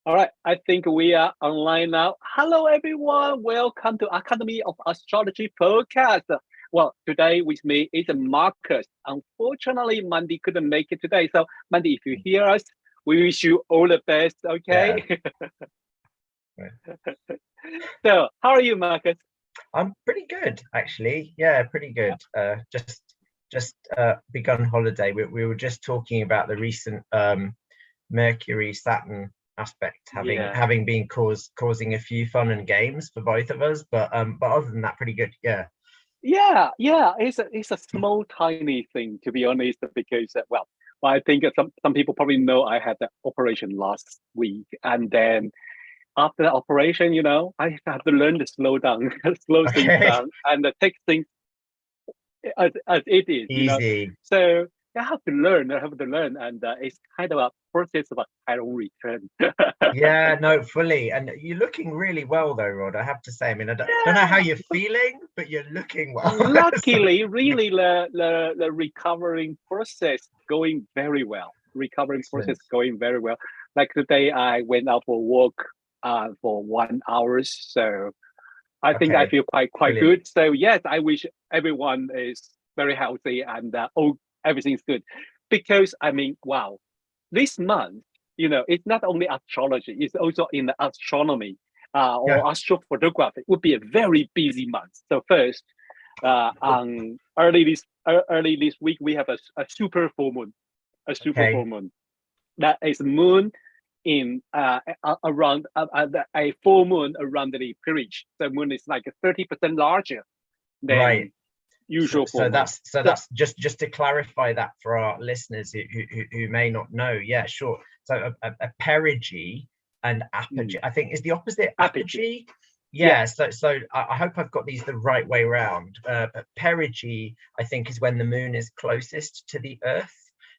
All right, I think we are online now. Hello, everyone. Welcome to Academy of Astrology podcast. Well, today with me is Marcus. Unfortunately, Mandy couldn't make it today. So, Mandy, if you hear us, we wish you all the best. Okay. Yeah. So, how are you, Marcus? I'm pretty good, actually. Yeah, pretty good. Just begun holiday. We were just talking about the recent Mercury Saturn aspect having Yeah. having been causing a few fun and games for both of us. But other than that, pretty good. Yeah. Yeah. It's a small, tiny thing, to be honest, because I think some people probably know I had the operation last week, and then after the operation, I have to learn to slow down, slow things Okay. down, and take things as it is. Easy. So I have to learn. And it's kind of a process of a chiron return. Yeah, no, fully. And you're looking really well, though, Rod. I have to say. I mean, I don't know how Yeah, you're feeling, but you're looking well. So, luckily, really, the recovering process going very well. Recovering process excellent. going very well. Like today, I went out for a walk for 1 hour, so I think I Okay, feel quite brilliant. good. So yes, I wish everyone is very healthy and everything's good, because I mean, wow, this month, it's not only astrology; it's also in the astronomy or Yeah. astrophotography. It would be a very busy month. So first, on early this week, we have a super full moon, a super full Okay. moon that is moon in around a full moon around the perigee. The moon is like 30% larger Right. than So, usual full so moon. that's so So that's just to clarify that for our listeners who may not know. Yeah, sure. So a perigee and apogee, I think, is the opposite apogee, apogee. yeah, Yeah. So I hope I've got these the right way round. But perigee, I think, is when the moon is closest to the Earth.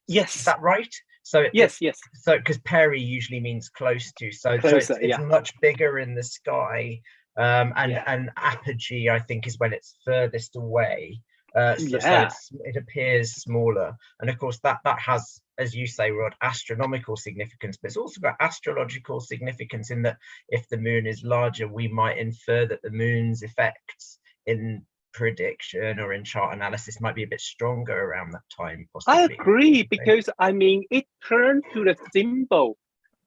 Is yes, that right? So yes, so because peri usually means close to. So closer, it's yeah, much bigger in the sky. And yeah, apogee, I think, is when it's furthest away. So yeah, it appears smaller, and of course that has, as you say, Rod, astronomical significance, but it's also got astrological significance in that if the moon is larger, we might infer that the moon's effects in prediction or in chart analysis might be a bit stronger around that time, I possibly. agree, because I mean it turned to the symbol.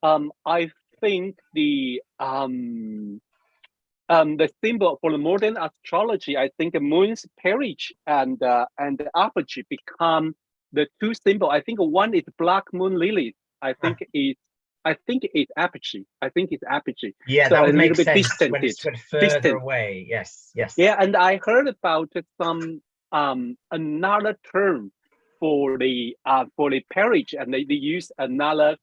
I think the symbol for the modern astrology, I think the moon's perigee and the apogee become the two symbol. I think one is black moon lily. I Ah, think it's I think it's apogee. I think it's apogee. yeah, So that a would make little bit sense when distanted, it's sort of further distant. away. Yes, yes. Yeah, and I heard about some another term for the perigee, and they use another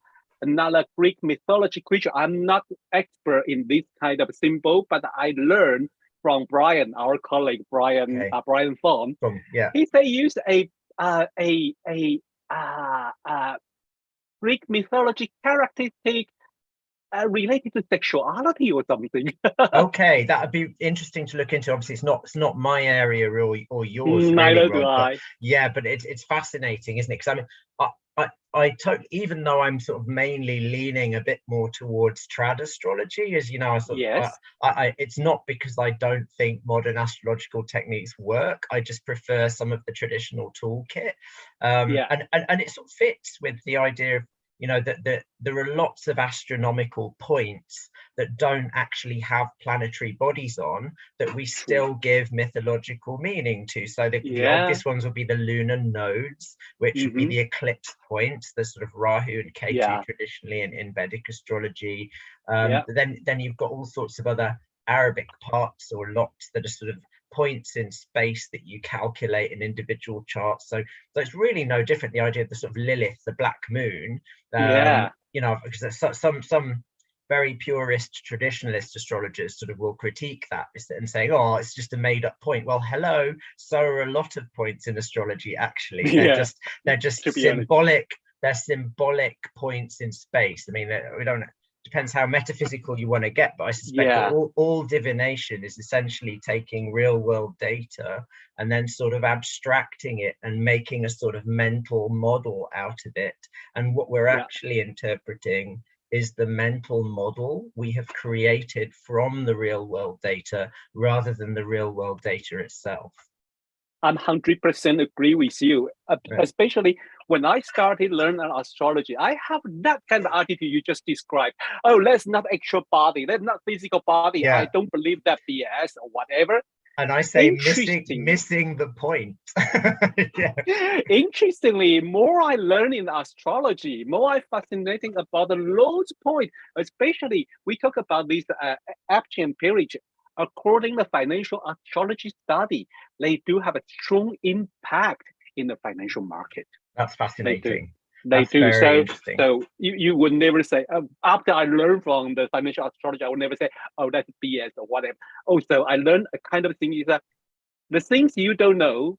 Greek mythology creature. I'm not expert in this kind of symbol, but I learned from Brian, our colleague Okay. Brian Thorne. Yeah. He they use a Greek mythology characteristic related to sexuality or something. Okay, that would be interesting to look into. Obviously, it's not my area or yours really, Neither do Rod. But I. yeah, but it's fascinating, isn't it? Because I mean, even though I'm sort of mainly leaning a bit more towards trad astrology, as you know, Yes. it's not because I don't think modern astrological techniques work. I just prefer some of the traditional toolkit, Yeah. and it sort of fits with the idea of that there are lots of astronomical points that don't actually have planetary bodies on that we True. still give mythological meaning to. So the Yeah. obvious ones would be the lunar nodes, which would be Mm-hmm. the eclipse points, the sort of Rahu and Ketu Yeah. traditionally in Vedic astrology. Yeah. Then you've got all sorts of other Arabic parts or lots that are sort of points in space that you calculate in individual charts. So it's really no different. The idea of the sort of Lilith, the black moon, Yeah. because there's some very purist traditionalist astrologers sort of will critique that and saying, oh, it's just a made up point. Well, hello, so are a lot of points in astrology. Actually, Yeah. they're just To be honest. symbolic. They're symbolic points in space. I mean, we don't, depends how metaphysical you want to get, but I suspect that Yeah. all divination is essentially taking real world data and then sort of abstracting it and making a sort of mental model out of it. And what we're Yeah. actually interpreting is the mental model we have created from the real world data rather than the real world data itself. I'm 100% agree with you, Right. especially when I started learning astrology. I have that kind of attitude you just described. Oh, that's not actual body, that's not physical body. Yeah. I don't believe that BS or whatever. And I say missing the point. Yeah. Interestingly, more I learn in astrology, more I fascinating about the Lord's point. Especially, we talk about this action period. According to the financial astrology study, they do have a strong impact in the financial market. That's fascinating. They That's do. very interesting. So you would never say, after I learned from the financial astrology, I would never say, oh, that's BS or whatever. Also, I learned a kind of thing is that the things you don't know,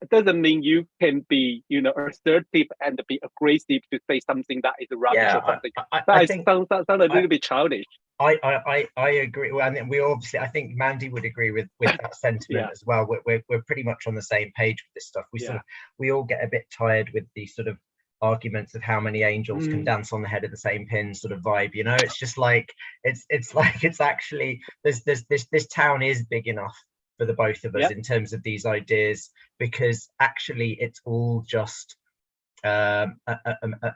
it doesn't mean you can be, assertive and be aggressive to say something that is rubbish or something. I think sounds a little bit childish. I agree. Well, and we obviously, I think Mandy would agree with that sentiment as well. We're pretty much on the same page with this stuff. We all get a bit tired with these sort of arguments of how many angels can dance on the head of the same pin sort of vibe. It's just like it's actually this town is big enough for the both of us in terms of these ideas, because actually it's all just a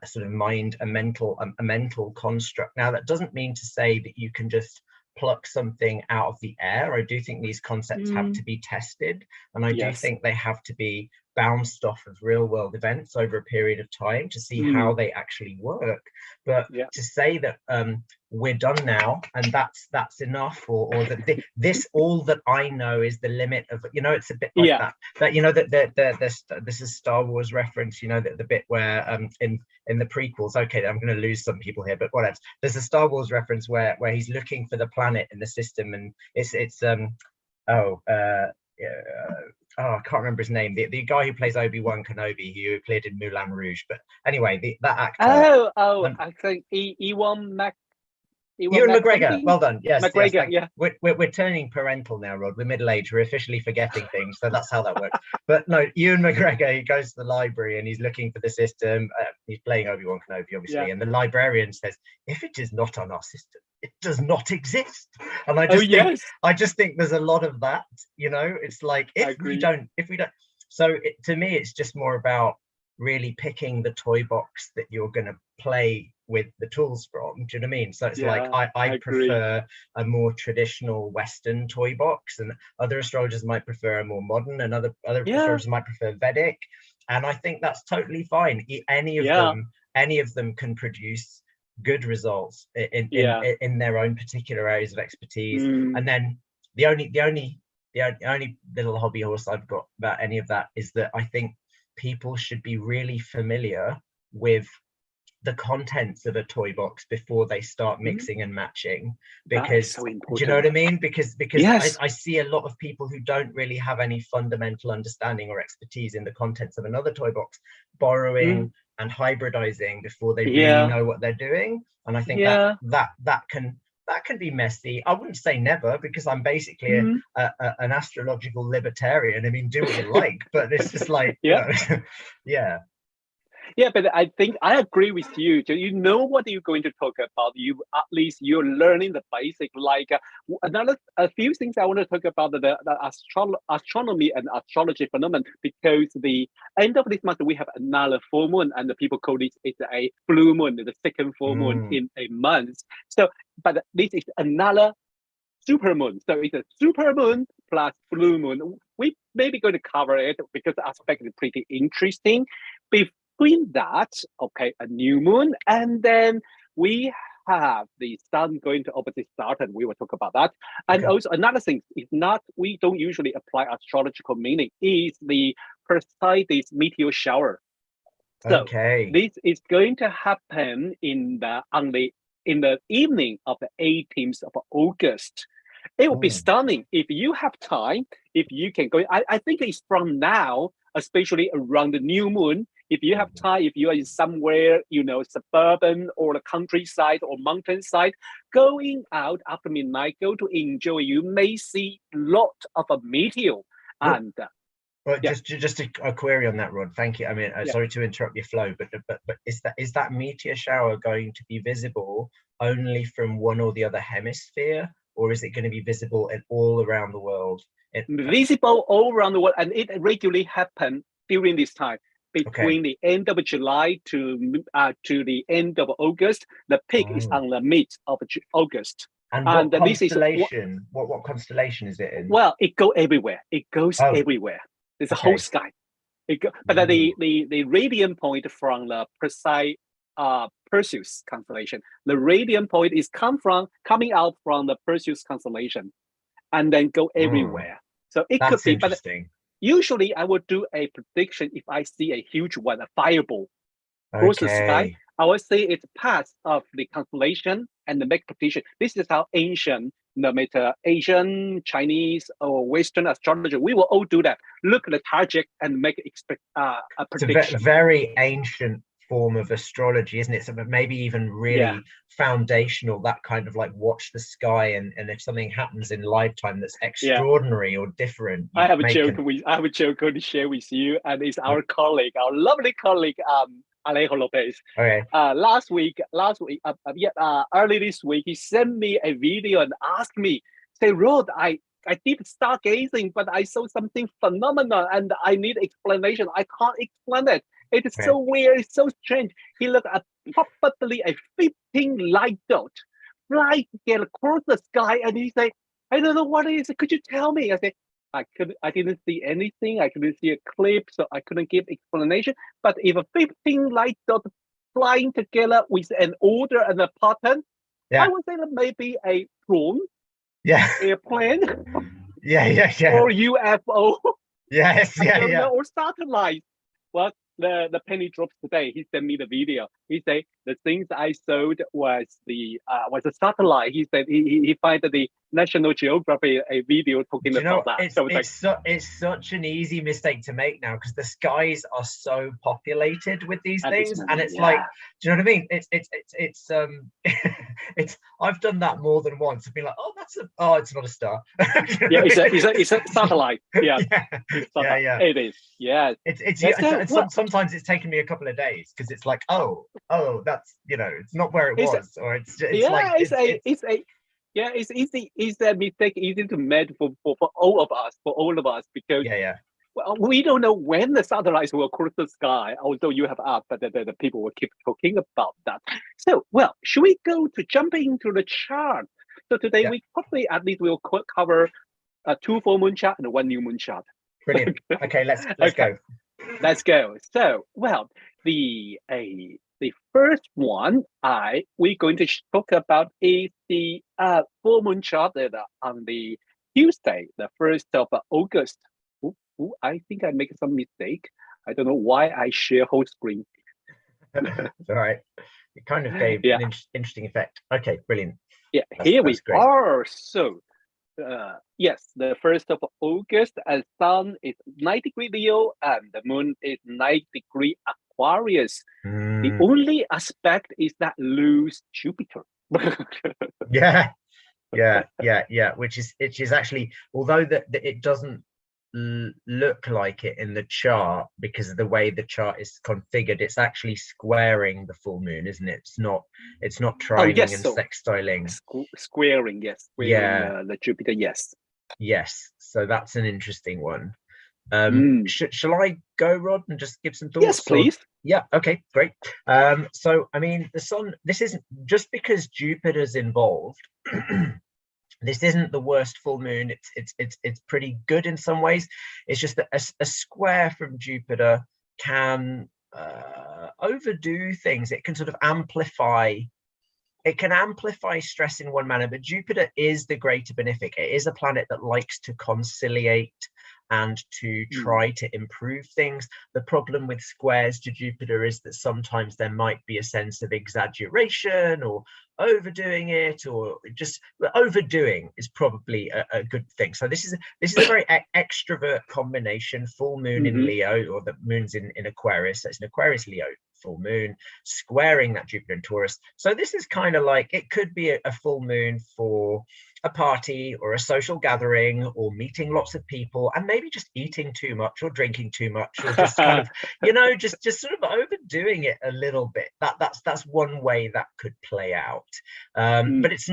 sort of a mental construct. Now, that doesn't mean to say that you can just pluck something out of the air. I do think these concepts have to be tested, and I do think they have to be bounced off of real world events over a period of time to see how they actually work. But to say that we're done now and that's enough, or that this all that I know is the limit of, it's a bit like that this is Star Wars reference, the bit where in the prequels, okay, I'm going to lose some people here, but whatever, there's a Star Wars reference where he's looking for the planet in the system, and I can't remember his name. The guy who plays Obi-Wan Kenobi, who appeared in Moulin Rouge. But anyway, that actor. I think Ewan McGregor. Well done. Yes, McGregor. Yes, we're turning parental now, Rod. We're middle-aged. We're officially forgetting things, so that's how that works. But no, Ewan McGregor, he goes to the library and he's looking for the system. He's playing Obi-Wan Kenobi, obviously, and the librarian says, "If it is not on our system, it does not exist." And I just think there's a lot of that. It's like if we don't. So to me, it's just more about really picking the toy box that you're going to play with the tools from. Do you know what I mean? So it's like I prefer a more traditional Western toy box, and other astrologers might prefer a more modern, and other astrologers might prefer Vedic, and I think that's totally fine. Any of them can produce good results in their own particular areas of expertise. And then the only little hobby horse I've got about any of that is that I think people should be really familiar with the contents of a toy box before they start mixing and matching, because so important. Do you know what I mean? Because I see a lot of people who don't really have any fundamental understanding or expertise in the contents of another toy box, borrowing and hybridizing before they really know what they're doing. And I think that can be messy. I wouldn't say never, because I'm basically an astrological libertarian. I mean, do what you like, but it's just like, Yeah, but I think I agree with you. So you know what you're going to talk about. At least you're learning the basic. Like a few things I want to talk about the astronomy and astrology phenomenon, because the end of this month we have another full moon, and the people call this is a blue moon, the second full moon in a month. So, but this is another super moon. So it's a super moon plus blue moon. We maybe going to cover it because the aspect is pretty interesting. Between that, a new moon, and then we have the sun going to opposite Saturn. We will talk about that. And also another thing is we don't usually apply astrological meaning, is the Perseids meteor shower. So this is going to happen in the evening of the 18th of August. It will be stunning if you have time. If you can go, I think it's from now, especially around the new moon. If you have time, if you are somewhere, suburban or the countryside or mountainside, going out after midnight, go to enjoy. You may see a lot of a meteor. And Well, Yeah, just a query on that, Rod. Thank you. I mean, yeah. sorry to interrupt your flow, but is that meteor shower going to be visible only from one or the other hemisphere, or is it going to be visible in all around the world? Visible all around the world, and it regularly happens during this time Okay. between the end of July to the end of August. The peak is Oh. on the mid of August, And what and this is constellation? What constellation is it in? well, it goes everywhere. It goes Oh, everywhere. There's a whole okay. sky. But Ooh. the radiant point from the precise Perseus constellation. The radiant point is coming out from the Perseus constellation, and then go Hmm. everywhere. So it could That's be, but interesting. usually I would do a prediction if I see a huge one, a fireball across the sky. Okay. I would say it's part of the constellation and the make prediction. This is how ancient, no matter Asian, Chinese, or Western astrology, we will all do that. Look at the target and make a It's a prediction. very ancient form of astrology, isn't it? So maybe even Yeah, really foundational, that kind of like watch the sky, and if something happens in lifetime that's yeah. extraordinary or different, I you have a make joke. an I have a joke to share with you, and it's our colleague, our lovely colleague, Alejo Lopez. okay. Early this week, he sent me a video and asked me, "Say, Rod, I did stargazing, but I saw something phenomenal, and I need explanation. I can't explain it. It is Okay. so weird. It's so strange." He looked at probably a 15 light dot fly get across the sky, and he said, "I don't know what it is. Could you tell me?" I said, I didn't see anything. I couldn't see a clip, so I couldn't give explanation. But if a 15 light dot flying together with an order and a pattern, I Yeah. would say that maybe a drone, Yeah. airplane, Yeah. or UFO. Yes. I Yeah. don't Yeah. know, or satellite. Well, the penny drops today. He sent me the video. He said the things I sold was a satellite. He said he find the National Geography a video talking Do you know, about that. So it's like, it's such an easy mistake to make now, because the skies are so populated with these at this things, and moment, it's like, yeah, do you know what I mean? It's it's I've done that more than once. I've been like, oh, it's not a star. Do you know yeah. what I It's a satellite. mean? Yeah, Yeah, it's yeah, satellite. yeah. It is. Yeah. Let's go. Well, Sometimes it's taken me a couple of days, because it's like, oh, that's, it's not where it it's was, or it's like yeah. It's a yeah. It's easy. It's a mistake easy to make for all of us. For all of us, because yeah. well, we don't know when the satellites will cross the sky, although you have asked, but the people will keep talking about that. So, well, should we go to jump into the chart? So today Yeah. we probably at least will cover two full moon chart and one new moon chart. Brilliant. Okay, let's Okay, go. let's go. So, well, the first one we're going to talk about is the full moon chart that on the Tuesday, the 1st of August. Ooh, I think I make some mistake. I don't know why I share whole screen. All right. It kind of gave Yeah, an interesting effect. Okay, brilliant. yeah. Here we That's great. are. So, yes, the 1st of August, and Sun is 9 degree Leo, and the Moon is 9 degree Aquarius. The Mm, only aspect is that lose Jupiter. yeah, yeah. Which is actually, although that it doesn't look like it in the chart because of the way the chart is configured, it's actually squaring the full moon, isn't it? It's not Oh trining yes, and so sextiling. squaring, yes, squaring Yeah, the Jupiter, yes. yes. So that's an interesting one. Mm. Shall I go, Rod, and just give some Yes, thoughts? Or please. yeah, okay, great. So I mean, the sun. This isn't just because Jupiter's involved. This isn't the worst full moon. It's pretty good in some ways. It's just that a square from Jupiter can overdo things. It can sort of amplify. It can amplify stress in one manner, but Jupiter is the greater benefic. It is a planet that likes to conciliate and to Mm. try to improve things. The problem with squares to Jupiter is that sometimes there might be a sense of exaggeration or overdoing it, or just overdoing is probably a good thing. So this is a very extrovert combination. Full moon in Mm-hmm. Leo, or the moon's in Aquarius, so it's an Aquarius Leo full moon, squaring that Jupiter in Taurus. So this is kind of like, it could be a full moon for a party or a social gathering or meeting lots of people, and maybe just eating too much or drinking too much, or just kind of, you know, just sort of overdoing it a little bit. That's one way that could play out. But it's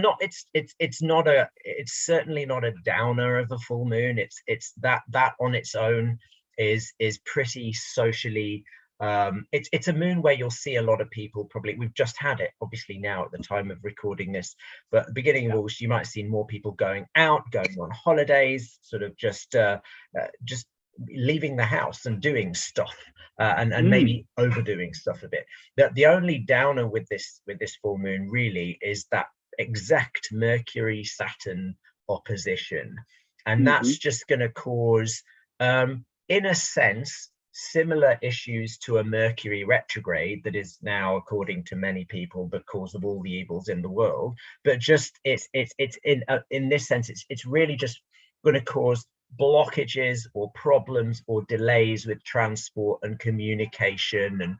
certainly not a downer of a full moon. It's that on its own is pretty socially, it's a moon where you'll see a lot of people. Probably we've just had it obviously now at the time of recording this, but at the beginning of August you might have seen more people going out, going on holidays, sort of just leaving the house and doing stuff, and maybe overdoing stuff a bit. The only downer with this full moon really is that exact Mercury Saturn opposition, and that's just going to cause, in a sense, similar issues to a Mercury retrograde that is now, according to many people, the cause of all the evils in the world. But just it's in this sense, it's really just going to cause blockages or problems or delays with transport and communication. And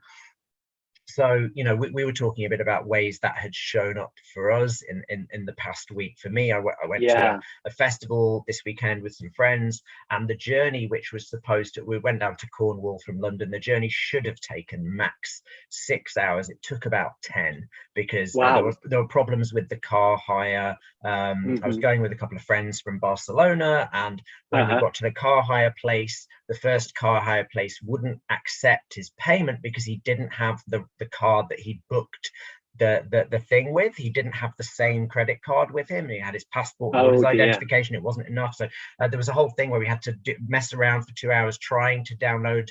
so, you know, we were talking a bit about ways that had shown up for us in the past week. For me, I went to a festival this weekend with some friends, and the journey, which was supposed to, we went down to Cornwall from London, the journey should have taken max 6 hours. It took about 10 because there were problems with the car hire. I was going with a couple of friends from Barcelona, and when we got to the car hire place, the first car hire place wouldn't accept his payment because he didn't have the card that he booked the thing with. He didn't have the same credit card with him. He had his passport or his identification. It wasn't enough. So there was a whole thing where we had to mess around for 2 hours trying to download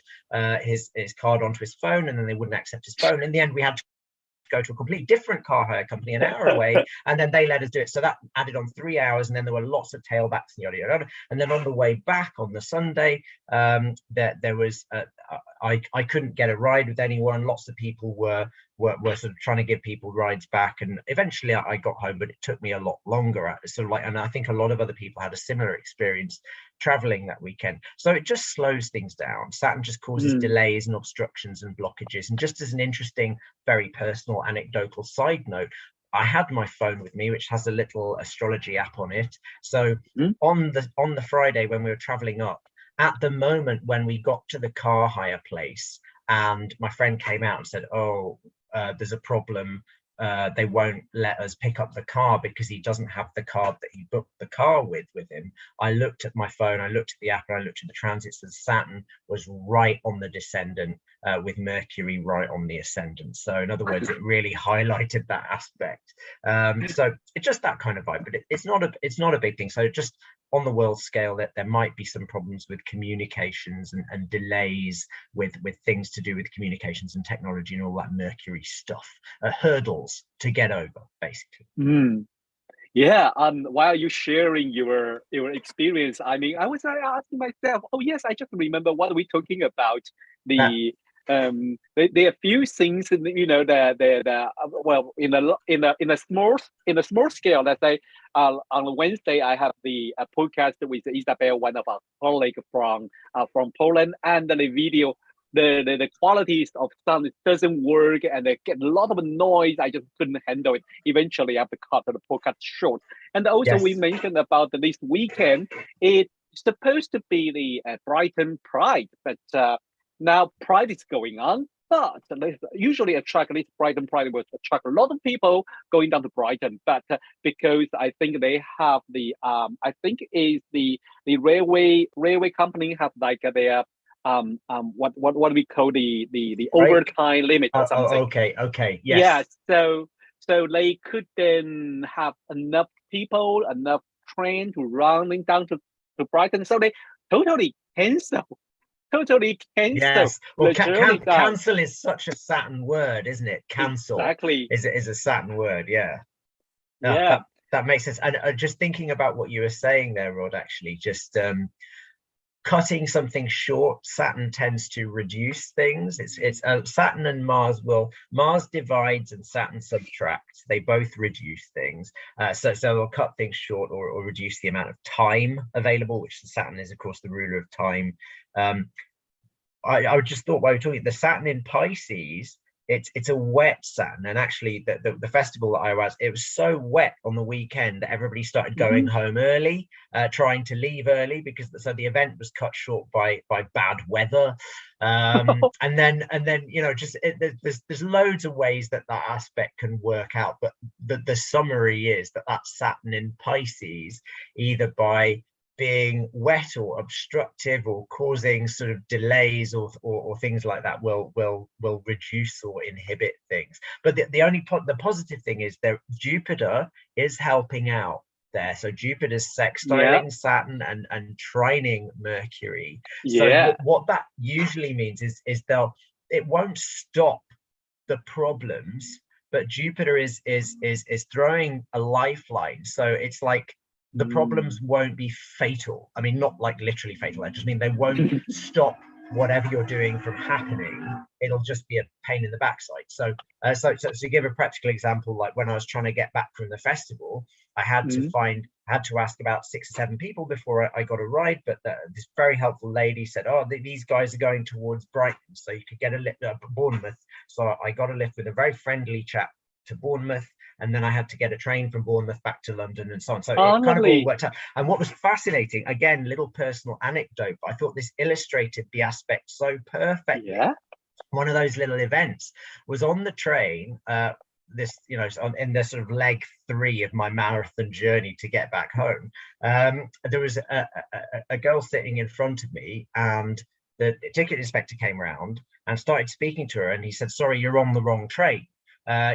his card onto his phone, and then they wouldn't accept his phone. In the end, we had to go to a completely different car hire company an hour away, and then they let us do it. So that added on 3 hours, and then there were lots of tailbacks and yada yada. And then on the way back on the Sunday, there was I couldn't get a ride with anyone. Lots of people were sort of trying to give people rides back, and eventually I got home, but it took me a lot longer. Sort of like, and I think a lot of other people had a similar experience traveling that weekend. So it just slows things down. Saturn just causes delays and obstructions and blockages. And just as an interesting, very personal anecdotal side note, I had my phone with me, which has a little astrology app on it. So on the Friday when we were traveling up, at the moment when we got to the car hire place, and my friend came out and said, there's a problem, they won't let us pick up the car because he doesn't have the card that he booked the car with him. I looked at my phone, I looked at the app, and I looked at the transits, and Saturn was right on the descendant, with Mercury right on the ascendant. So in other words, it really highlighted that aspect. So it's just that kind of vibe, but it's not a big thing. So just on the world scale, that there might be some problems with communications and delays with things to do with communications and technology and all that Mercury stuff, hurdles to get over, basically. Yeah, while you sharing your experience, I mean, I was asking myself, oh yes, I just remember what we're talking about. There are a few things, you know, well, in a small scale. Let's say on Wednesday I have the podcast with Isabel, one of our colleagues from Poland, and the video. The qualities of sound doesn't work, and they get a lot of noise. I just couldn't handle it. Eventually, I have to cut the podcast short. And also, we mentioned about this weekend. It's supposed to be the Brighton Pride, but now Pride is going on. But usually attract this Brighton Pride will attract a lot of people going down to Brighton. But because I think they have the I think is the railway company have like their what we call the overtime limit or something. Okay, yes. Yeah, so they couldn't have enough people, enough train to running down to Brighton, so they totally cancel. Yes, well, cancel is such a Saturn word, isn't it? Cancel exactly is a Saturn word. Yeah. Yeah, that makes sense. And just thinking about what you were saying there, Rod, actually, just cutting something short, Saturn tends to reduce things. It's Saturn and Mars. Well, Mars divides and Saturn subtracts. They both reduce things. So they'll cut things short or reduce the amount of time available, which Saturn is, of course, the ruler of time. I just thought while we were talking, the Saturn in Pisces it's a wet Saturn, and actually the festival that I was, it was so wet on the weekend that everybody started going home early, trying to leave early, because so the event was cut short by bad weather. And then you know, just there's loads of ways that aspect can work out, but the summary is that Saturn in Pisces, either by being wet or obstructive or causing sort of delays or things like that, will reduce or inhibit things. But the positive thing is that Jupiter is helping out there. So Jupiter's sextiling Saturn and trining Mercury. So what that usually means is it won't stop the problems, but Jupiter is throwing a lifeline. So it's like the problems won't be fatal. I mean, not like literally fatal. I just mean they won't stop whatever you're doing from happening. It'll just be a pain in the backside. So to give a practical example, like when I was trying to get back from the festival, I had to ask about 6 or 7 people before I got a ride. But this very helpful lady said, "Oh, these guys are going towards Brighton, so you could get a lift up at Bournemouth." So I got a lift with a very friendly chap to Bournemouth, and then I had to get a train from Bournemouth back to London and so on. So it kind of all worked out. And what was fascinating, again, little personal anecdote, but I thought this illustrated the aspect so perfectly. One of those little events was on the train, this, you know, in the sort of leg 3 of my marathon journey to get back home. There was a girl sitting in front of me, and the ticket inspector came around and started speaking to her, and he said, "Sorry, you're on the wrong train.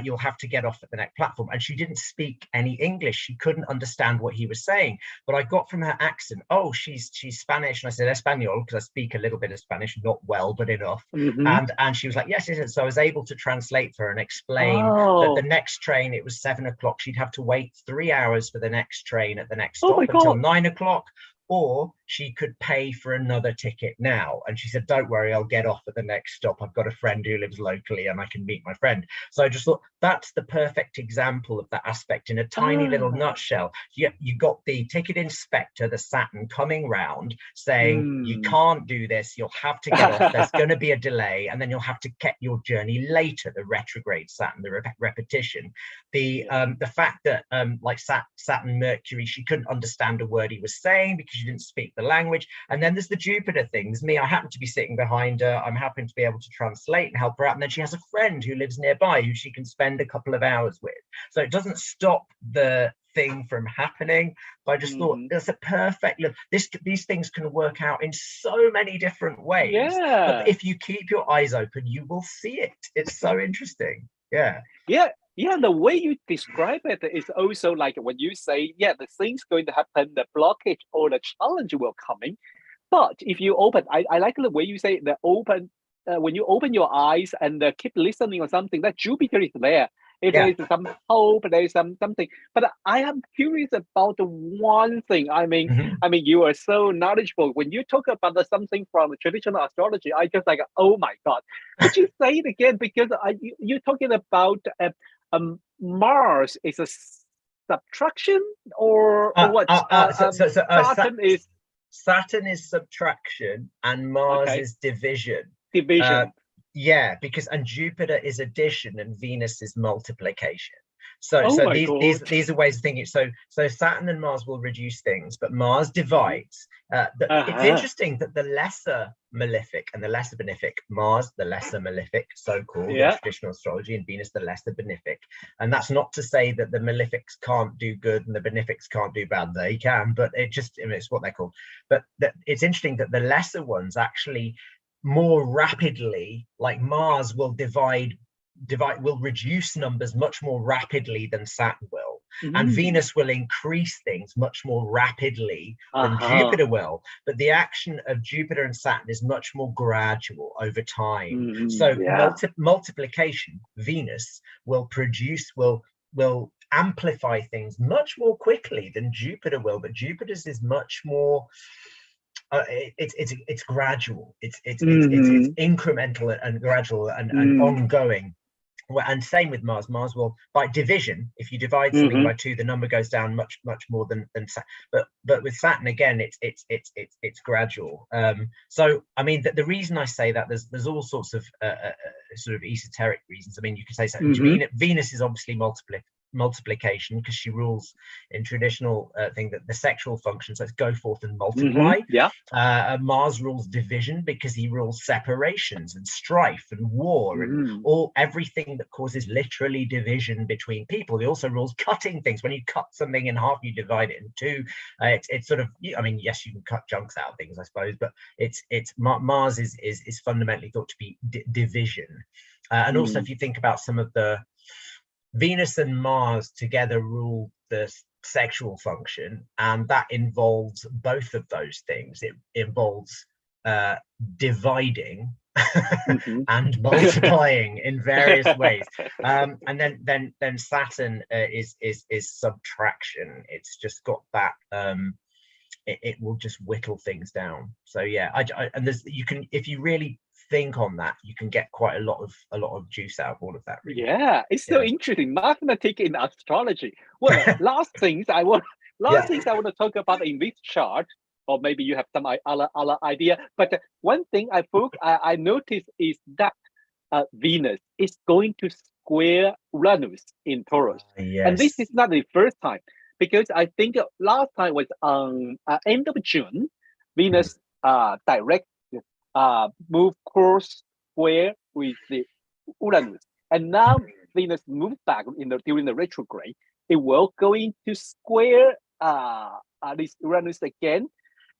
You'll have to get off at the next platform." And she didn't speak any English. She couldn't understand what he was saying. But I got from her accent, "Oh, she's Spanish." And I said, "Espanol," because I speak a little bit of Spanish, not well, but enough. And she was like, yes. So I was able to translate for her and explain that the next train, it was 7 o'clock. She'd have to wait 3 hours for the next train at the next stop until 9 o'clock. Or she could pay for another ticket now. And she said, "Don't worry, I'll get off at the next stop. I've got a friend who lives locally and I can meet my friend." So I just thought that's the perfect example of that aspect in a tiny little nutshell. You got the ticket inspector, the Saturn, coming round saying, "You can't do this. You'll have to get off. There's going to be a delay. And then you'll have to get your journey later," the retrograde Saturn, the repetition. The fact that like Saturn, Mercury, she couldn't understand a word he was saying because she didn't speak the language. And then there's the Jupiter things. Me, I happen to be sitting behind her. I'm happy to be able to translate and help her out. And then she has a friend who lives nearby who she can spend a couple of hours with. So it doesn't stop the thing from happening. But I just thought that's a perfect look. These things can work out in so many different ways. But if you keep your eyes open, you will see it. It's so interesting. Yeah, the way you describe it is also like when you say, the thing's going to happen, the blockage or the challenge will coming. But if you open, I like the way you say the open, when you open your eyes and keep listening or something, that Jupiter is there. If there is some hope, there is something. But I am curious about the one thing. I mean, you are so knowledgeable. When you talk about something from traditional astrology, I just like, oh my God. Could you say it again? Because you're talking about Mars is a subtraction or what? Saturn is subtraction and Mars is division. Because and Jupiter is addition and Venus is multiplication. So these are ways of thinking. So Saturn and Mars will reduce things, but Mars divides. It's interesting that the lesser malefic and the lesser benefic, Mars the lesser malefic, so-called in traditional astrology, and Venus the lesser benefic. And that's not to say that the malefics can't do good and the benefics can't do bad. They can, but it's what they're called. But it's interesting that the lesser ones actually more rapidly, like Mars will will reduce numbers much more rapidly than Saturn will, and Venus will increase things much more rapidly than Jupiter will. But the action of Jupiter and Saturn is much more gradual over time. So multiplication, Venus will amplify things much more quickly than Jupiter will, but Jupiter's is much more it's gradual, it's incremental and gradual and ongoing. Well, and same with Mars. Mars will, by division, if you divide something by 2, the number goes down much more than but with Saturn again, it's gradual. So I mean, the reason I say that, there's all sorts of sort of esoteric reasons. I mean, you could say so. Venus is obviously multiplication, because she rules in traditional thing that the sexual function, so it's go forth and multiply. Mars rules division, because he rules separations and strife and war and everything that causes literally division between people. He also rules cutting things. When you cut something in half, you divide it in 2. It's sort of, I mean, yes, you can cut chunks out of things, I suppose, but Mars is fundamentally thought to be division. And also, if you think about some of the Venus and Mars together rule the sexual function, and that involves both of those things. It involves dividing and multiplying in various ways. And then Saturn is subtraction. It's just got that. It will just whittle things down. So yeah, and there's, you can, if you really think on that, you can get quite a lot of juice out of all of that, really. Yeah, it's so interesting. Mathematics in astrology. Well, last things I want to talk about in this chart, or maybe you have some other idea. But one thing I noticed is that Venus is going to square Uranus in Taurus, and this is not the first time, because I think last time was on end of June. Venus direct move course square with the Uranus, and now Venus moved back during the retrograde. It will going to square this Uranus again,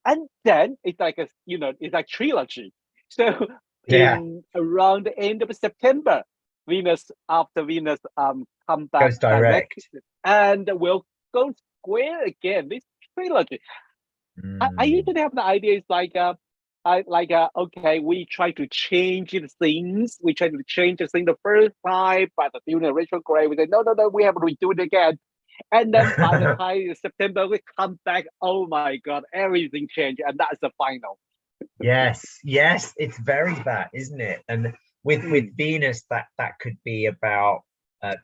and then it's like it's like trilogy. So in around the end of September, after Venus come back goes direct and will go square again. This trilogy. I usually have the idea. It's like okay, we try to change the things. We try to change the thing the first time, but during the retrograde, we say no, we have to redo it again. And then by the time September we come back, oh my God, everything changed, and that's the final. Yes, it's very that, isn't it? And with Venus, that could be about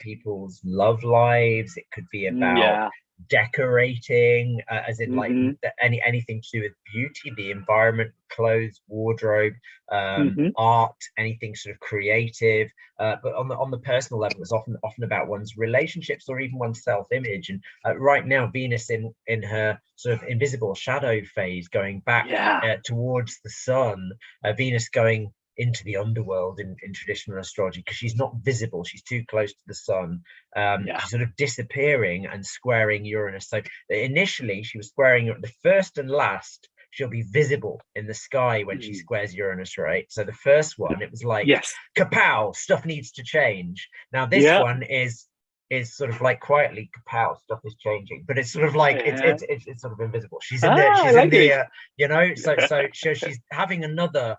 people's love lives. It could be about decorating, as in like anything to do with beauty, the environment, clothes, wardrobe, art, anything sort of creative. But on the personal level, it's often about one's relationships or even one's self-image. And right now, Venus in her sort of invisible shadow phase, going back towards the sun, Venus going into the underworld in traditional astrology, because she's not visible, she's too close to the sun. She's sort of disappearing and squaring Uranus. So initially she was squaring the first and last, she'll be visible in the sky when she squares Uranus, right? So the first one, it was like kapow, stuff needs to change. Now this one is sort of like quietly kapow, stuff is changing, but it's sort of like it's sort of invisible. She's in there, so she's having another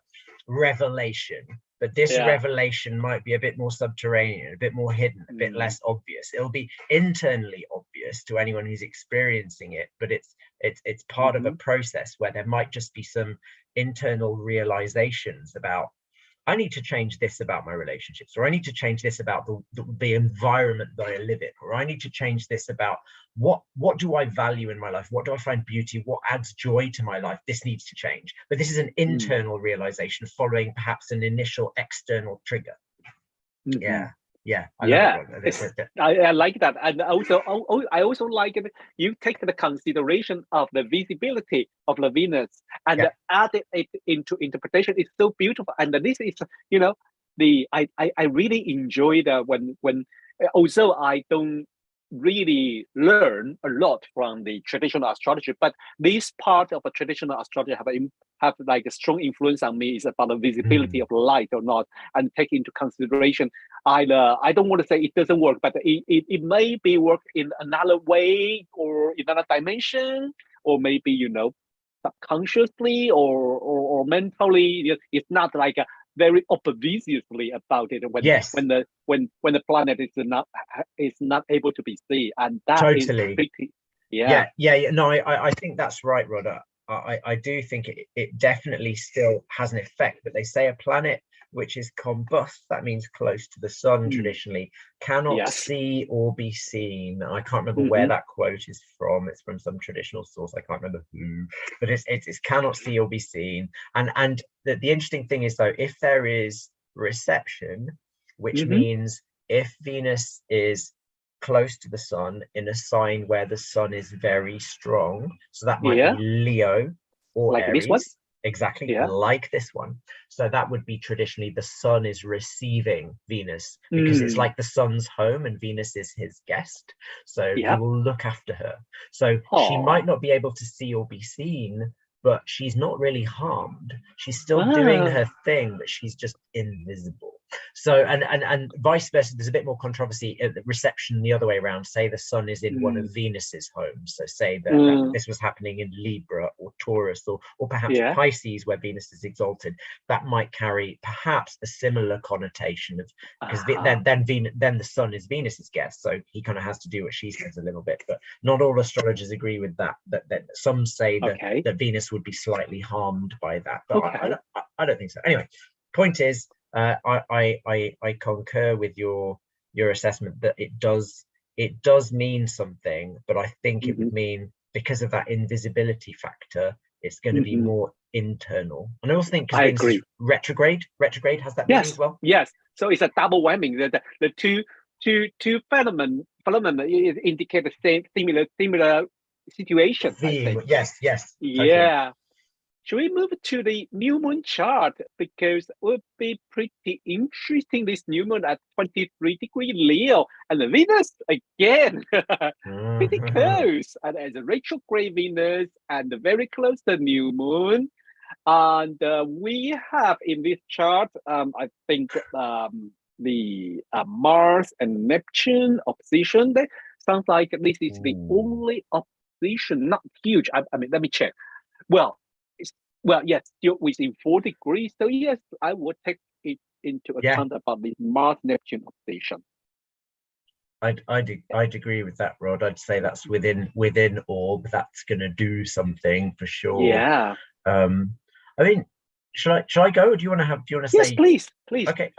revelation, but this revelation might be a bit more subterranean, a bit more hidden, a bit less obvious. It'll be internally obvious to anyone who's experiencing it, but it's part of a process where there might just be some internal realizations about, I need to change this about my relationships, or I need to change this about the environment that I live in, or I need to change this about what do I value in my life? What do I find beauty? What adds joy to my life? This needs to change. But this is an internal realization following perhaps an initial external trigger. I like that. And also I also like it, you take the consideration of the visibility of the Venus and add it into interpretation. It's so beautiful. And this is I really enjoy that when also I don't really learn a lot from the traditional astrology, but this part of a traditional astrology have like a strong influence on me, is about the visibility of light or not, and take into consideration either, I don't want to say it doesn't work, but it may be work in another way or in another dimension, or maybe subconsciously or mentally. It's not like very obviously about it when the planet is not able to be seen, and that is pretty, no, I think that's right, Rod. I do think it definitely still has an effect, but they say a planet which is combust, that means close to the sun traditionally, cannot see or be seen. I can't remember where that quote is from. It's from some traditional source. I can't remember who, but it's cannot see or be seen. And the interesting thing is, though, if there is reception, which means if Venus is close to the sun in a sign where the sun is very strong, so that might be Leo or like Aries. this one? Exactly, like this one. So that would be traditionally the sun is receiving Venus, because it's like the sun's home and Venus is his guest. So he will look after her. So she might not be able to see or be seen, but she's not really harmed. She's still doing her thing, but she's just invisible. So and vice versa, there's a bit more controversy at the reception the other way around. Say the sun is in one of Venus's homes. So say that this was happening in Libra or Taurus or perhaps Pisces, where Venus is exalted. That might carry perhaps a similar connotation of, because then the sun is Venus's guest, so he kind of has to do what she says a little bit. But not all astrologers agree with that. That some say that Venus would be slightly harmed by that, but I don't think so. Anyway, point is, I concur with your assessment that it does mean something, but I think it would mean, because of that invisibility factor, it's going to be more internal. And I also think because Venus is retrograde has that meaning as well. Yes, so it's a double whammy. The two phenomena indicate the same similar situation. Yes, totally. Yeah. Should we move to the new moon chart? Because it would be pretty interesting, this new moon at 23° Leo, and the Venus again, pretty close. And as a retrograde Venus and very close to the new moon. And we have in this chart, I think the Mars and Neptune opposition. That sounds like this is the only opposition, not huge. I mean, let me check. Well, yes, still within 4 degrees. So yes, I would take it into account about the Mars-Neptune opposition. I'd agree with that, Rod. I'd say that's within orb. That's going to do something for sure. Yeah. I mean, shall I go? Or do you want to say? Yes, please. Okay.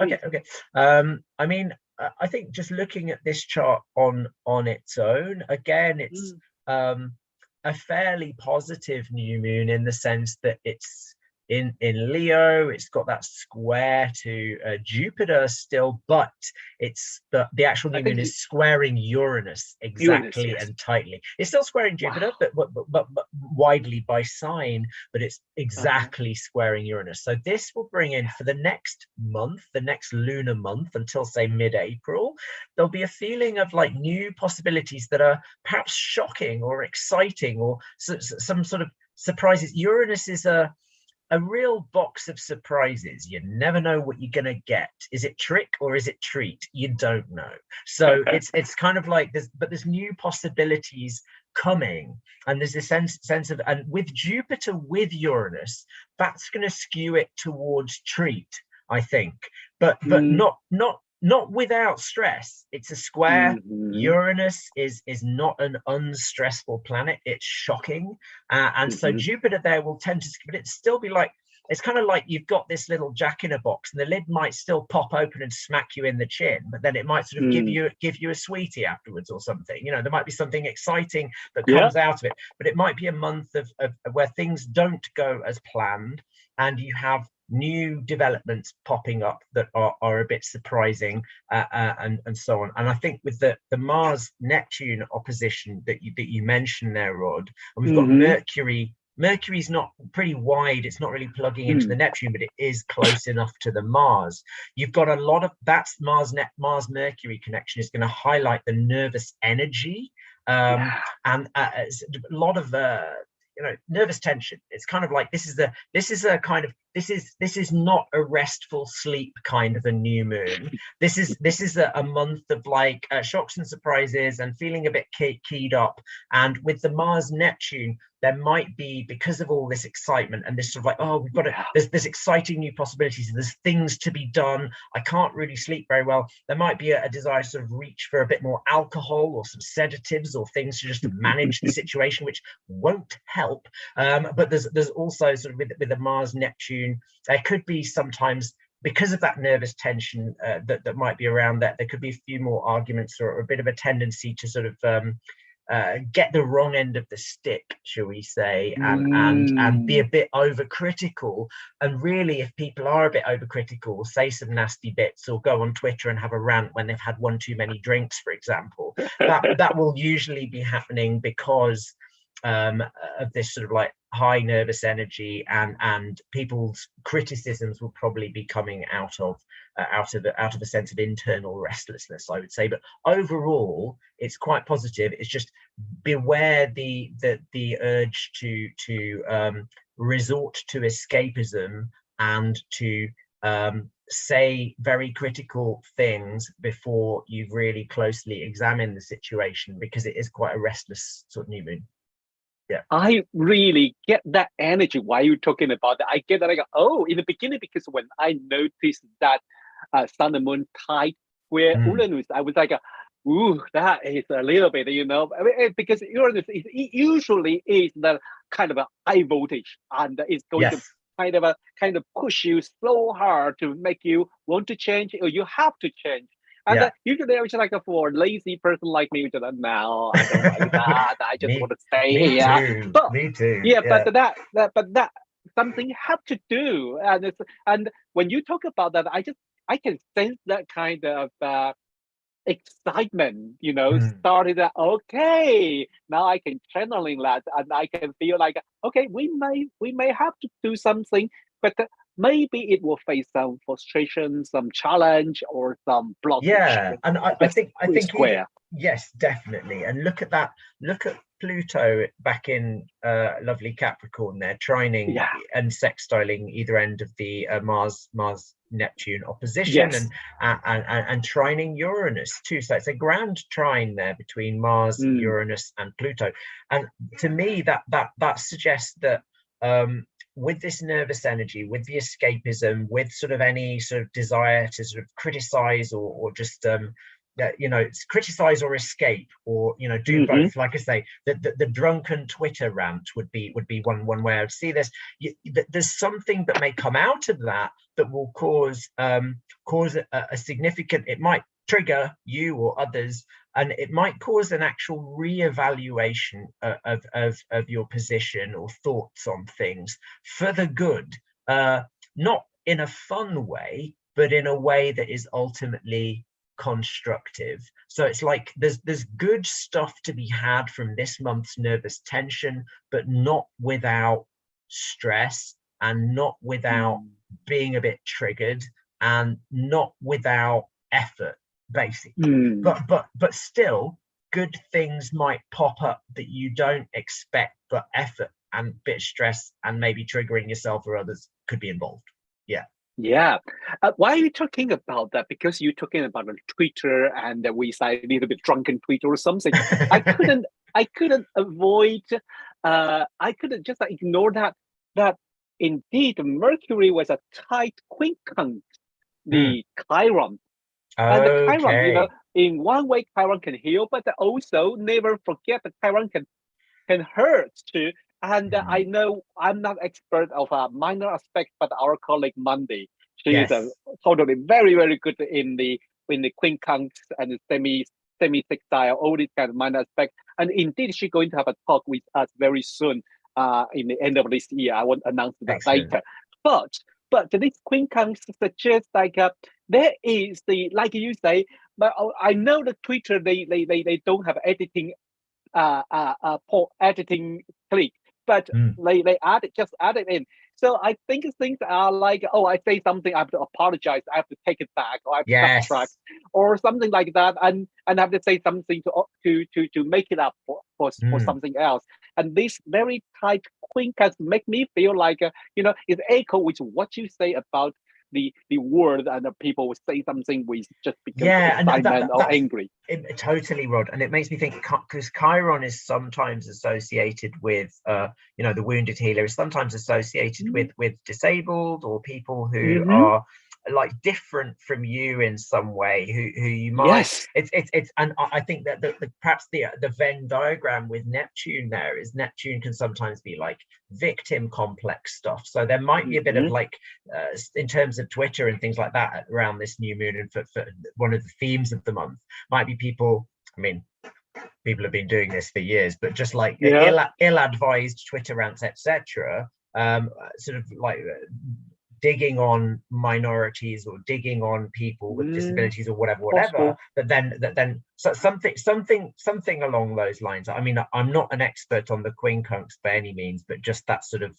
I mean, I think just looking at this chart on its own, again, it's a fairly positive new moon, in the sense that it's in Leo. It's got that square to Jupiter still, but it's the actual new moon is squaring Uranus exactly and tightly. It's still squaring Jupiter, but widely by sign, but it's exactly squaring Uranus. So this will bring in, for the next month, the next lunar month, until say mid-April, there'll be a feeling of like new possibilities that are perhaps shocking or exciting, or some sort of surprises. Uranus is a real box of surprises. You never know what you're going to get. Is it trick or is it treat? You don't know. So it's kind of like there's new possibilities coming, and there's a sense of, and with Jupiter with Uranus, that's going to skew it towards treat, I think, but not without stress. It's a square. Uranus is not an unstressful planet. It's shocking, and so Jupiter there will tend to, but it still be like, it's kind of like you've got this little jack in a box, and the lid might still pop open and smack you in the chin, but then it might sort of give you a sweetie afterwards or something. You know, there might be something exciting that comes out of it, but it might be a month of where things don't go as planned, and you have new developments popping up that are a bit surprising, and so on. And I think with the Mars Neptune opposition that you mentioned there, Rod, and we've got Mercury's not pretty wide, it's not really plugging into the Neptune, but it is close enough to the Mars. You've got a lot of that's Mars Mercury connection is going to highlight the nervous energy, and a lot of nervous tension. It's kind of like this is not a restful sleep kind of a new moon. This is a month of like shocks and surprises and feeling a bit keyed up. And with the Mars Neptune, there might be, because of all this excitement and this sort of like, oh, we've got it, there's exciting new possibilities, there's things to be done, I can't really sleep very well. There might be a desire to sort of reach for a bit more alcohol or some sedatives or things to just manage the situation, which won't help. But there's also sort of with the Mars Neptune, there could be sometimes because of that nervous tension that might be around that, there could be a few more arguments or a bit of a tendency to sort of get the wrong end of the stick, shall we say, and be a bit overcritical. And really, if people are a bit overcritical, say some nasty bits or go on Twitter and have a rant when they've had one too many drinks, for example, that will usually be happening because of this sort of like high nervous energy, and people's criticisms will probably be coming out of a sense of internal restlessness, I would say. But overall, it's quite positive. It's just beware the urge to resort to escapism and to say very critical things before you've really closely examined the situation, because it is quite a restless sort of new moon. Yeah, I really get that energy while you're talking about that. I get that. I go, oh, in the beginning, because when I noticed that sun and moon tight where Uranus, I was like, ooh, that is a little bit, I mean, because Uranus usually is the kind of a high voltage, and it's going to kind of push you so hard to make you want to change, or you have to change. And usually I was like, for a lazy person like me, just no, I don't like that. I just want to stay here. Me too. Yeah, but that something have to do. And when you talk about that, I can sense that kind of excitement, started that, okay, now I can channeling that, and I can feel like, okay, we may have to do something, but maybe it will face some frustration, some challenge, or some blockage. Yeah, and I think square. Yes, definitely. And look at Pluto back in lovely Capricorn there, trining and sextiling either end of the Mars Neptune opposition, and trining Uranus too. So it's a grand trine there between Mars, Uranus, and Pluto. And to me, that suggests that with this nervous energy, with the escapism, with sort of any sort of desire to sort of criticize or just criticize or escape, or do both. Like I say, the drunken Twitter rant would be one way I would see this. There's something that may come out of that will cause a significant. It might trigger you or others, and it might cause an actual re-evaluation of your position or thoughts on things for the good, not in a fun way, but in a way that is ultimately constructive. So it's like there's good stuff to be had from this month's nervous tension, but not without stress, and not without being a bit triggered, and not without effort, basically. But still, good things might pop up that you don't expect, but effort and bit of stress and maybe triggering yourself or others could be involved. Yeah. Why are you talking about that? Because you're talking about Twitter, and we say a little bit drunken Twitter or something. I couldn't avoid. I couldn't just ignore that indeed Mercury was a tight quincunx the Chiron. And the Chiron, in one way, Chiron can heal, but also never forget that Chiron can hurt too. And I know I'm not expert of a minor aspect, but our colleague Mandy, she is totally very, very good in the quincunx and semi-sextile, all these kind of minor aspects. And indeed, she's going to have a talk with us very soon, in the end of this year. I won't announce that later. But this quincunx suggests like there is like you say, but I know that Twitter they don't have editing editing click, but they just add it in. So I think things are like, oh, I say something, I have to apologize, I have to take it back, or I have to backtrack, or something like that, and I have to say something to make it up for something else. And this very tight quincunx make me feel like it's echo with what you say about the word, and the people would say something with just because of excitement or angry. Totally, Rod. And it makes me think, because Chiron is sometimes associated with the wounded healer is sometimes associated with disabled or people who are like different from you in some way, who you might, Yes. it's and I think that perhaps the Venn diagram with Neptune there is Neptune can sometimes be like victim complex stuff, so there might be a bit of like in terms of Twitter and things like that around this new moon, and for one of the themes of the month might be people, I mean, people have been doing this for years, but just like ill-advised Twitter rants, etc., sort of like digging on minorities or digging on people with disabilities or whatever. But then so something along those lines. I mean, I'm not an expert on the quincunx by any means, but just that sort of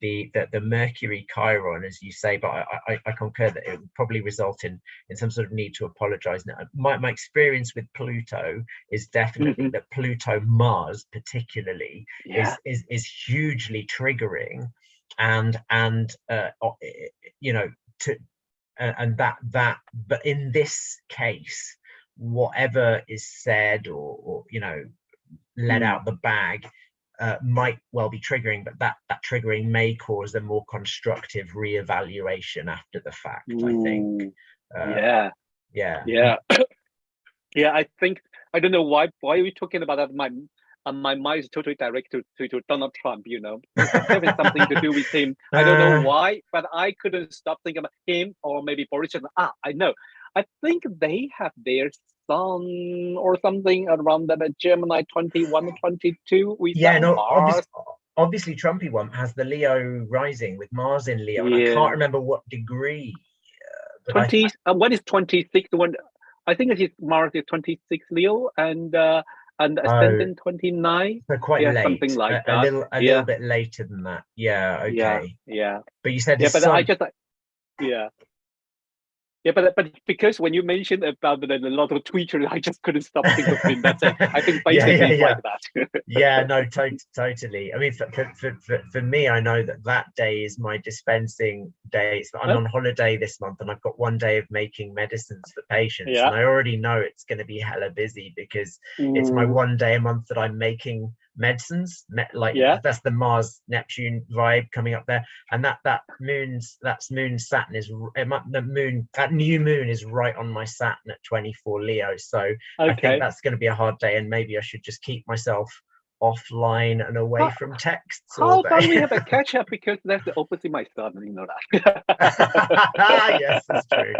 the Mercury Chiron, as you say, but I concur that it would probably result in some sort of need to apologize. Now, my experience with Pluto is definitely that Pluto Mars particularly is hugely triggering, and you know, and that but in this case, whatever is said or you know, let out the bag, might well be triggering, but that triggering may cause a more constructive reevaluation after the fact. I think. Yeah. I think, I don't know why are we talking about that. My mind is totally directed to Donald Trump, you know. Having something to do with him. I don't know why, but I couldn't stop thinking about him, or maybe Boris Johnson. I know. I think they have their son or something around that Gemini 21 or 22 with Mars. Obviously Trumpy one has the Leo rising with Mars in Leo, and I can't remember what degree. 20. One is 26. One, I think it is Mars is 26 Leo, and ascendant 29. So quite late, something like a that. a little bit later than that. Yeah. Okay. Yeah. But you said but son... I just but because when you mentioned about a lot of Twitter, I just couldn't stop thinking of him. That's it. I think basically like that. No, totally. I mean, for me, I know that day is my dispensing day. So I'm on holiday this month, and I've got one day of making medicines for patients, and I already know it's going to be hella busy because it's my one day a month that I'm making medicines. That's the Mars Neptune vibe coming up there, and that's moon Saturn is that new moon is right on my Saturn at 24 Leo, so I think that's going to be a hard day, and maybe I should just keep myself offline and away from texts. How about we have a catch up, because that's the opposite my son, you know that. Yes, that's true.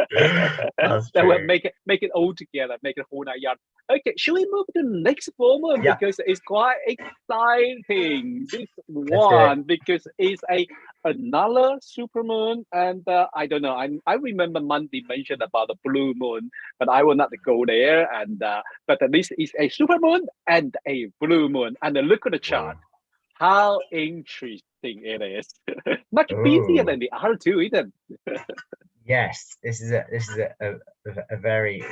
That will make it all together, make it whole 9 yards. Okay, should we move to the next format, because it's quite exciting. This one, because it's another supermoon, and I don't know. I remember Monday mentioned about the blue moon, but I will not go there. And but this is a supermoon and a blue moon, and look at the chart. How interesting it is! Much busier than the other two, isn't it? Yes, this is a very,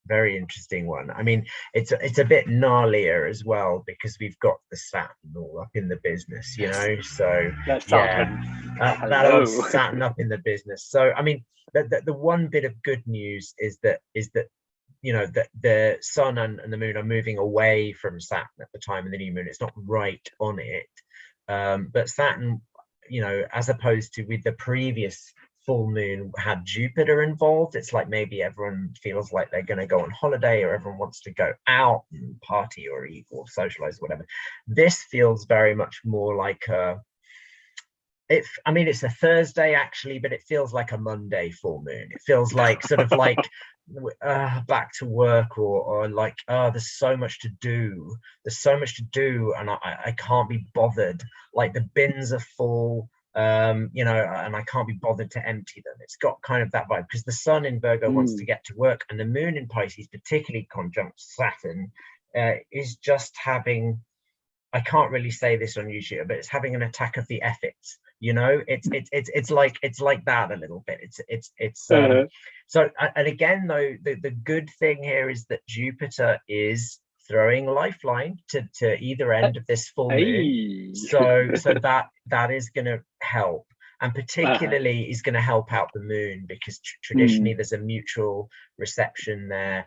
very interesting one. I mean, it's a bit gnarlier as well, because we've got the Saturn all up in the business, you know. So that old Saturn up in the business. So I mean, the one bit of good news is that you know that the sun and the moon are moving away from Saturn at the time of the new moon. It's not right on it, but Saturn, you know, as opposed to with the previous full moon had Jupiter involved, it's like maybe everyone feels like they're going to go on holiday, or everyone wants to go out and party or eat or socialize, whatever. This feels very much more like I mean, it's a Thursday actually, but it feels like a Monday full moon. It feels like sort of like back to work, or like, there's so much to do. And I can't be bothered. Like the bins are full, you know, and I can't be bothered to empty them. It's got kind of that vibe, because the sun in Virgo wants to get to work, and the moon in Pisces, particularly conjunct Saturn, is just having, I can't really say this on YouTube, but it's having an attack of the ethics. You know, it's like that a little bit. So, and again though, the good thing here is that Jupiter is throwing a lifeline to either end of this full moon. So that is going to help. and particularly is going to help out the moon, because traditionally there's a mutual reception there.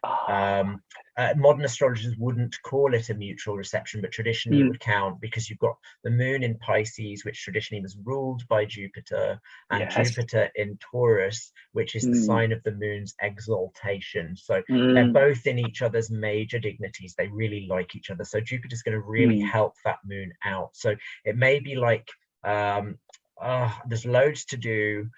Modern astrologers wouldn't call it a mutual reception, but traditionally it would count, because you've got the moon in Pisces, which traditionally was ruled by Jupiter, and Jupiter in Taurus, which is the sign of the moon's exaltation. So they're both in each other's major dignities. They really like each other. So Jupiter's going to really help that moon out. So it may be like, there's loads to do,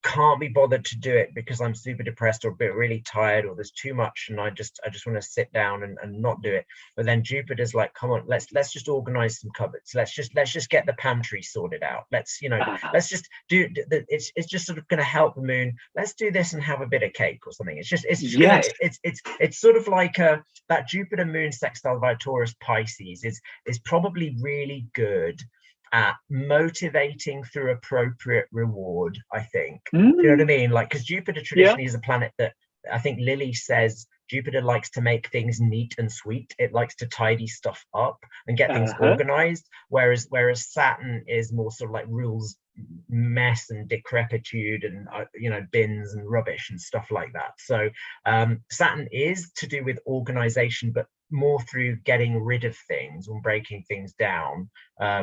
can't be bothered to do it because I'm super depressed or a bit really tired, or there's too much and I just want to sit down and not do it. But then Jupiter's like, come on, let's just organize some cupboards, let's just get the pantry sorted out, let's let's just do it's just sort of going to help the moon, let's do this and have a bit of cake or something. It's sort of like that Jupiter moon sextile by Taurus Pisces is probably really good at motivating through appropriate reward, I think. Do you know what I mean? Like, because Jupiter traditionally is a planet that, I think Lily says, Jupiter likes to make things neat and sweet. It likes to tidy stuff up and get things organized, whereas Saturn is more sort of like rules mess and decrepitude and bins and rubbish and stuff like that. So Saturn is to do with organization, but more through getting rid of things and breaking things down.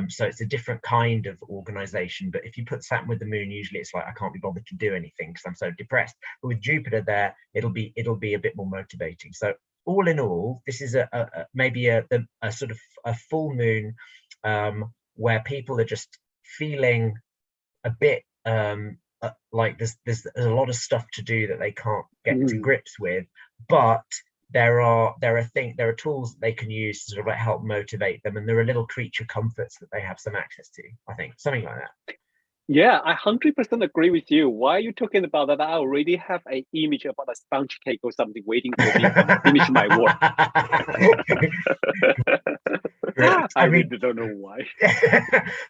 So it's a different kind of organization. But if you put Saturn with the moon, usually it's like, I can't be bothered to do anything because I'm so depressed. But with Jupiter there, it'll be a bit more motivating. So all in all, this is maybe a sort of a full moon where people are just feeling a bit like there's a lot of stuff to do that they can't get to grips with, but there are tools that they can use to sort of like help motivate them, and there are little creature comforts that they have some access to, I think, something like that. Yeah, I 100% agree with you. Why are you talking about that? I already have an image about a sponge cake or something waiting for me when I finish my work. I really don't know why.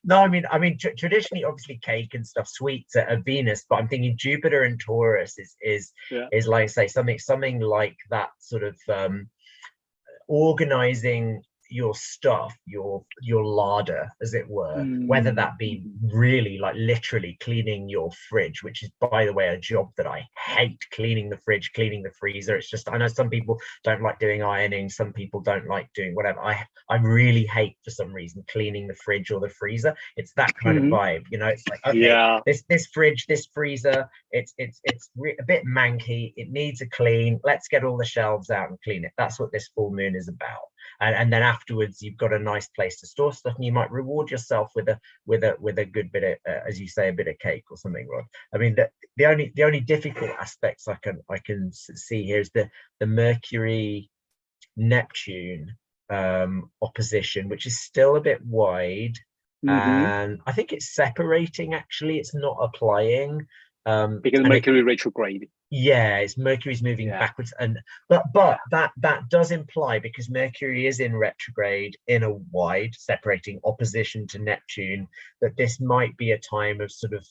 No, I mean, traditionally, obviously, cake and stuff, sweets are Venus, but I'm thinking Jupiter and Taurus is like I say, something like that sort of organizing your stuff, your larder, as it were, whether that be really like literally cleaning your fridge, which is, by the way, a job that I hate, cleaning the fridge, cleaning the freezer. It's just, I know some people don't like doing ironing, some people don't like doing whatever. I really hate, for some reason, cleaning the fridge or the freezer. It's that kind of vibe, it's like, okay, this fridge, this freezer, it's a bit manky, it needs a clean, let's get all the shelves out and clean it. That's what this full moon is about. And then afterwards, you've got a nice place to store stuff, and you might reward yourself with a good bit of, as you say, a bit of cake or something, Rod. I mean, the only difficult aspects I can see here is the Mercury Neptune opposition, which is still a bit wide, and I think it's separating. Actually, it's not applying. Because Mercury retrograde. Yeah, it's Mercury's moving backwards, but that does imply, because Mercury is in retrograde in a wide separating opposition to Neptune, that this might be a time of sort of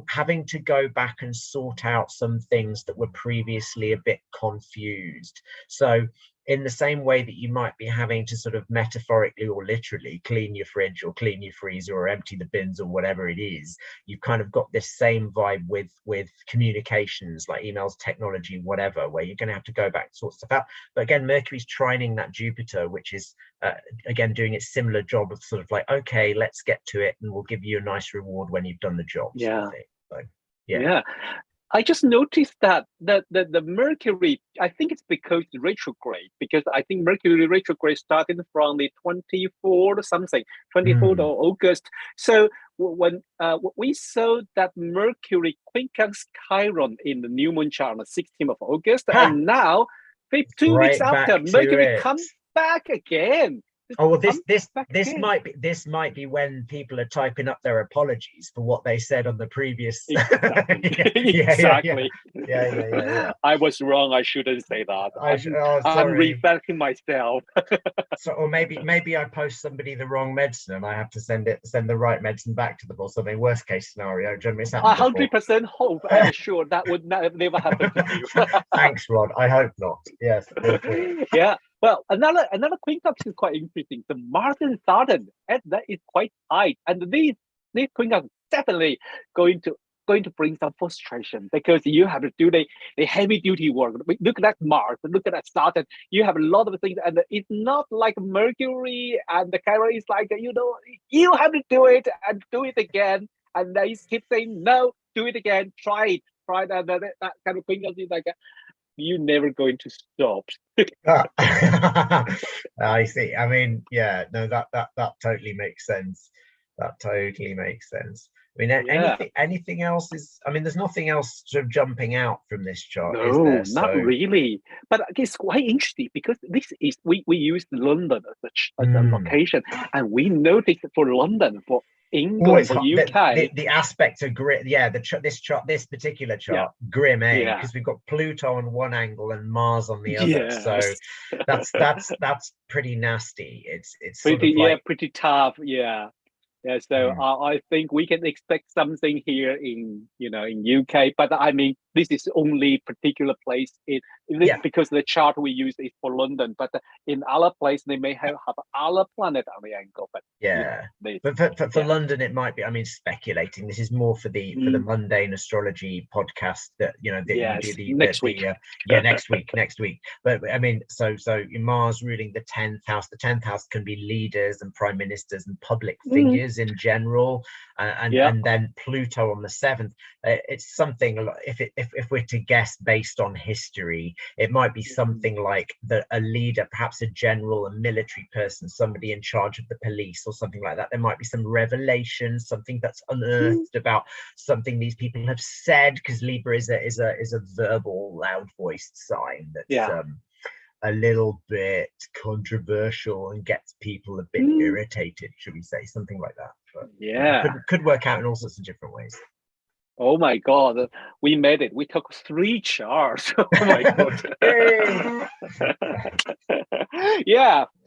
having to go back and sort out some things that were previously a bit confused. So in the same way that you might be having to sort of metaphorically or literally clean your fridge or clean your freezer or empty the bins or whatever it is, you've kind of got this same vibe with communications, like emails, technology, whatever, where you're going to have to go back and sort stuff out. But again, Mercury's trining that Jupiter, which is again doing its similar job of sort of like, okay, let's get to it and we'll give you a nice reward when you've done the job. Yeah. So, yeah. I just noticed that the Mercury, I think it's because it's retrograde, because I think Mercury retrograde started from the 24th of August. So when we saw that Mercury quincunx Chiron in the new moon chart on the 16th of August, and now 2 weeks after, Mercury comes back again. Oh well, this might be when people are typing up their apologies for what they said on the previous. Exactly. Yeah. I was wrong. I shouldn't say that. I'm reflecting myself. Or maybe I post somebody the wrong medicine and I have to send the right medicine back to them or something. Worst case scenario. Generally, 100% hope. I'm sure that would never happen to you. Thanks, Rod. I hope not. Yes. Yeah. Well, another quincunx is quite interesting. The Mars and Saturn, and that is quite tight. And these this Queen Council definitely going to bring some frustration because you have to do the heavy duty work. Look at that Mars, look at that Saturn. You have a lot of things, and it's not like Mercury and the Chiron is like, you have to do it and do it again. And they keep saying, no, do it again, try that kind of thing. It's like, you're never going to stop. I see. I mean, yeah, no, that totally makes sense. That totally makes sense. I mean, anything else is, I mean, there's nothing else sort of jumping out from this chart, is there? Not really. But it's quite interesting because this is we use London as a location, and we noticed for London, for England, for UK, the aspect of grim. Yeah, this particular chart, grim, because we've got Pluto on one angle and Mars on the other. So that's pretty nasty. It's pretty, sort of like, pretty tough. Yeah. So I think we can expect something here in UK, but I mean this is only particular place because the chart we use is for London, but in other place they may have other planet on the angle. But for London it might be. I mean, speculating. This is more for the mundane astrology podcast that you do next week. Next week. But I mean, so Mars ruling the 10th house. The 10th house can be leaders and prime ministers and public figures in general, and then Pluto on the 7th. It's something, if we're to guess based on history, it might be something like a leader, perhaps a general, a military person, somebody in charge of the police or something like that. There might be some revelation, something that's unearthed about something these people have said, because Libra is a verbal, loud voiced sign that's a little bit controversial and gets people a bit irritated, should we say, something like that. But could work out in all sorts of different ways. Oh my God, we made it. We took 3 charts. Oh my God.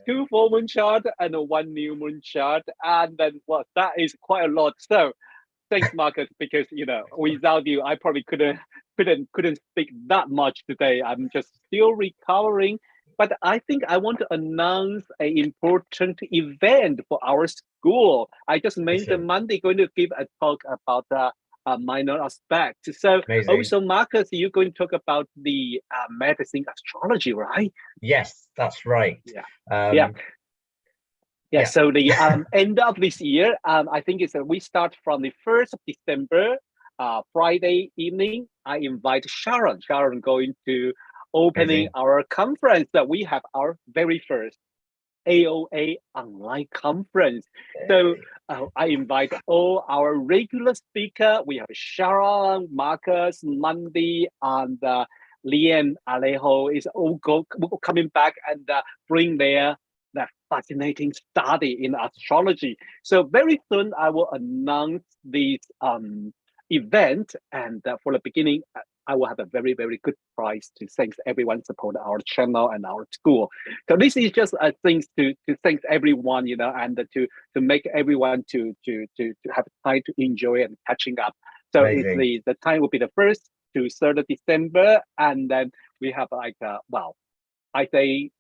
2 full moon chart and 1 new moon chart. And then that is quite a lot. So thanks, Marcus, because without you, I probably couldn't speak that much today. I'm just still recovering. But I think I want to announce an important event for our school. I just mentioned Monday going to give a talk about minor aspect. So amazing. Also, Marcus, you're going to talk about the medicine astrology, right? Yes, that's right. So the end of this year, I think we start from the 1st of December, Friday evening. I invite Sharon going to opening our conference that we have our very first AOA online conference. So I invite all our regular speaker. We have Sharon, Marcus, Mandy, and Lian Alejo is all coming back and bring that fascinating study in astrology. So very soon I will announce this event, and for the beginning I will have a very, very good prize to thank everyone support our channel and our school. So this is just things to thank everyone, and to make everyone to have time to enjoy and catching up. So the time will be the 1st to 3rd of December, and then we have I say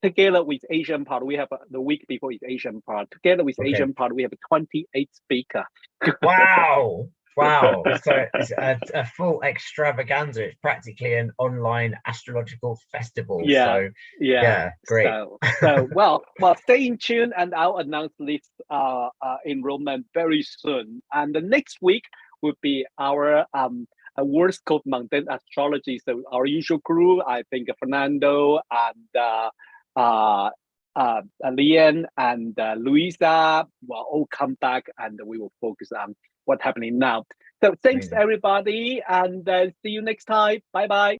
together with Asian part, we have the week before is Asian part. Together with Asian part, we have 28 speaker. Wow. So it's a full extravaganza. It's practically an online astrological festival. Great. So stay in tune, and I'll announce this enrollment very soon. And the next week would be our World Scope Mountain Astrology. So our usual crew, I think Fernando and Lian and Luisa will all come back, and we will focus on what's happening now. So thanks everybody, and see you next time. Bye bye.